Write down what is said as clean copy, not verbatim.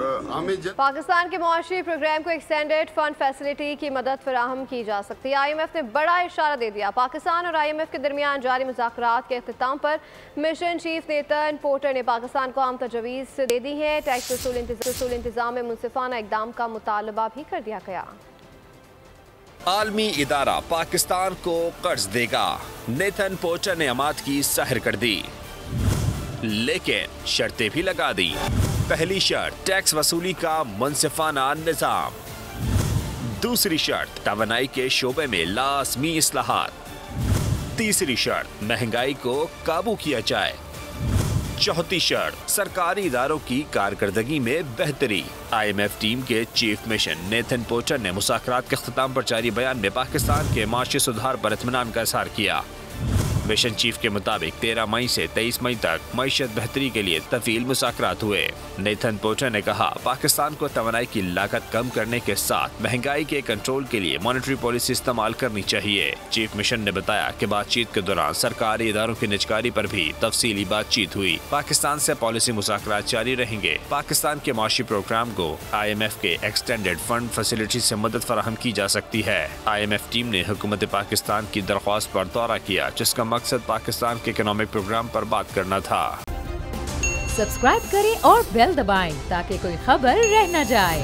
पाकिस्तान के मुआशी प्रोग्राम को एक्सटेंडेड फंड फैसिलिटी की मदद फराहम की जा सकती है। IMF ने बड़ा इशारा दे दिया। पाकिस्तान और IMF के दरमियान जारी मुज़ाकरात के अख्तिताम पर मिशन चीफ नेतन पोर्टर ने पाकिस्तान को आम तजवीज़ दे दी है। टैक्स वसूल इंतजाम में मुनसिफाना इकदाम का मुतालबा भी कर दिया गया। आलमी इदारा पाकिस्तान को कर्ज देगा, नेतन पोर्टर ने अमात की सहर कर दी, लेकिन शर्तें भी लगा दी। पहली शर्त टैक्स वसूली का मुनसिफाना निजाम। दूसरी शर्त तवानाई के शोबे में लाजमी इस्लाहात। तीसरी शर्त महंगाई को काबू किया जाए। चौथी शर्त सरकारी इदारों की कारकर्दगी में बेहतरी। IMF टीम के चीफ मिशन नेथन पोर्टर ने मुज़ाकरात के अख्तिताम पर जारी बयान में पाकिस्तान के माशी सुधार पर इत्मीनान का इज़हार किया। मिशन चीफ के मुताबिक 13 मई से 23 मई तक मईशत बेहतरी के लिए तफील मुज़ाकरात हुए। नेथन पोर्टर ने कहा, पाकिस्तान को तवानाई की लागत कम करने के साथ महंगाई के कंट्रोल के लिए मॉनेटरी पॉलिसी इस्तेमाल करनी चाहिए। चीफ मिशन ने बताया कि बातचीत के दौरान सरकारी इदारों की निजकारी पर भी तफसीली बातचीत हुई। पाकिस्तान से पॉलिसी मुज़ाकरात जारी रहेंगे। पाकिस्तान के माशी प्रोग्राम को IMF के एक्सटेंडेड फंड फैसिलिटी से मदद फराहम की जा सकती है। IMF टीम ने हुकूमत पाकिस्तान की दरख्वास्त पर दौरा किया, जिसका मकसद पाकिस्तान के इकोनॉमिक प्रोग्राम पर बात करना था। सब्सक्राइब करें और बेल दबाएं ताकि कोई खबर रह न जाए।